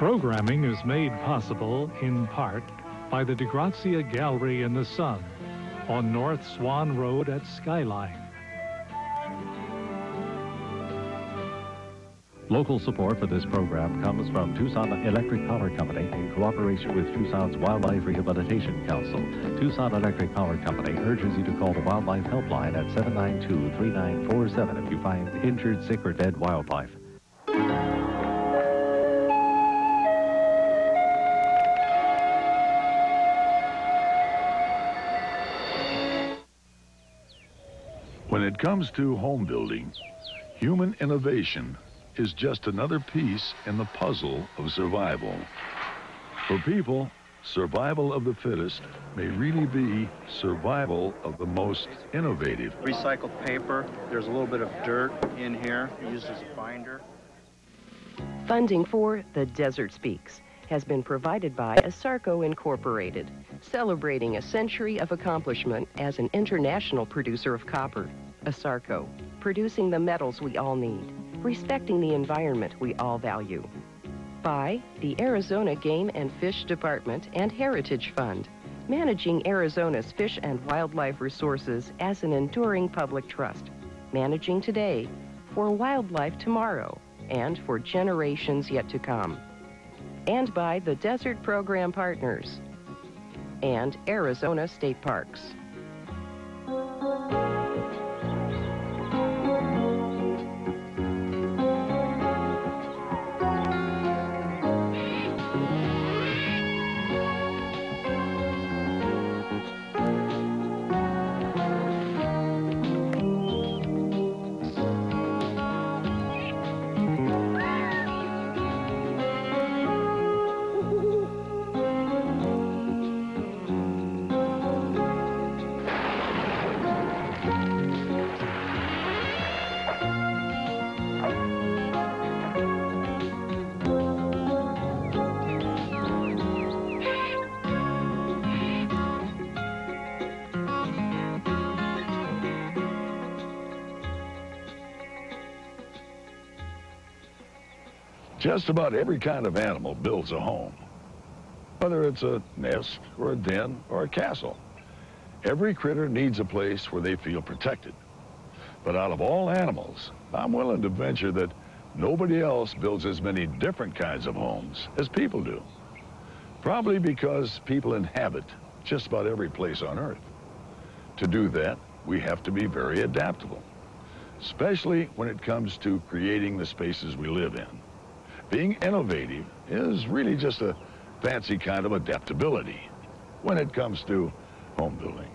Programming is made possible, in part, by the DeGrazia Gallery in the Sun on North Swan Road at Skyline. Local support for this program comes from Tucson Electric Power Company in cooperation with Tucson's Wildlife Rehabilitation Council. Tucson Electric Power Company urges you to call the Wildlife Helpline at 792-3947 if you find injured, sick, or dead wildlife. When it comes to home building, human innovation is just another piece in the puzzle of survival. For people, survival of the fittest may really be survival of the most innovative. Recycled paper, there's a little bit of dirt in here, used as a binder. Funding for The Desert Speaks has been provided by ASARCO Incorporated, celebrating a century of accomplishment as an international producer of copper. ASARCO, producing the metals we all need, respecting the environment we all value. By the Arizona Game and Fish Department and Heritage Fund, managing Arizona's fish and wildlife resources as an enduring public trust, managing today for wildlife tomorrow and for generations yet to come. And by the Desert Program Partners and Arizona State Parks. Just about every kind of animal builds a home, whether it's a nest or a den or a castle. Every critter needs a place where they feel protected. But out of all animals, I'm willing to venture that nobody else builds as many different kinds of homes as people do. Probably because people inhabit just about every place on Earth. To do that, we have to be very adaptable, especially when it comes to creating the spaces we live in. Being innovative is really just a fancy kind of adaptability when it comes to home building.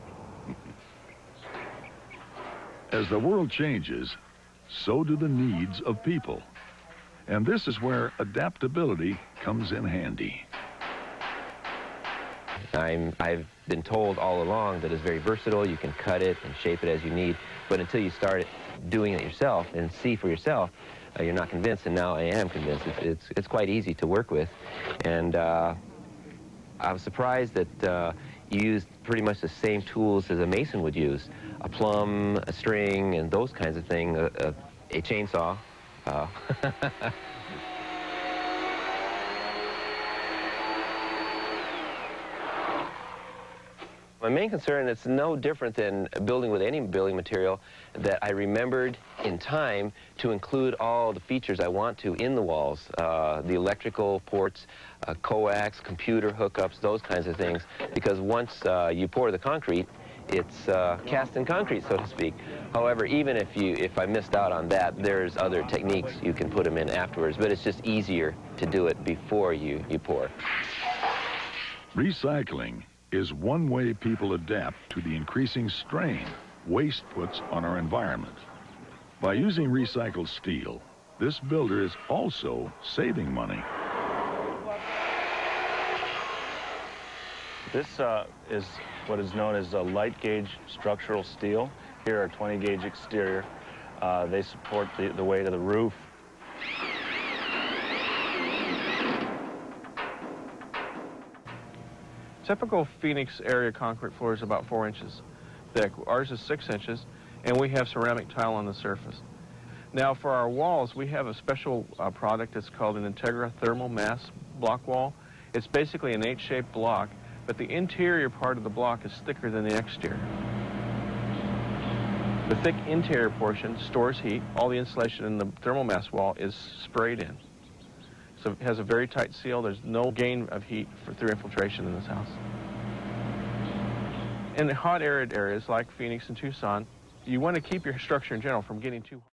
As the world changes, so do the needs of people. And this is where adaptability comes in handy. I've been told all along that it's very versatile. You can cut it and shape it as you need, but until you start doing it yourself and see for yourself, you're not convinced, and now I am convinced. It's quite easy to work with, and I was surprised that you used pretty much the same tools as a mason would use: a plumb, a string, and those kinds of things, a chainsaw. My main concern, it's no different than building with any building material, that I remembered in time to include all the features I want to in the walls, the electrical ports, coax, computer hookups, those kinds of things, because once you pour the concrete, it's cast in concrete, so to speak. However, even if I missed out on that, there's other techniques you can put them in afterwards, but it's just easier to do it before you pour. Recycling is one way people adapt to the increasing strain waste puts on our environment. By using recycled steel, this builder is also saving money. This is what is known as a light gauge structural steel. Here are 20 gauge exterior. They support the weight of the roof. Typical Phoenix area concrete floor is about 4 inches thick. Ours is 6 inches, and we have ceramic tile on the surface. Now for our walls, we have a special product that's called an Integra Thermal Mass block wall. It's basically an H-shaped block, but the interior part of the block is thicker than the exterior. The thick interior portion stores heat. All the insulation in the thermal mass wall is sprayed in. So it has a very tight seal. There's no gain of heat through infiltration in this house. In the hot, arid areas like Phoenix and Tucson, you want to keep your structure in general from getting too hot.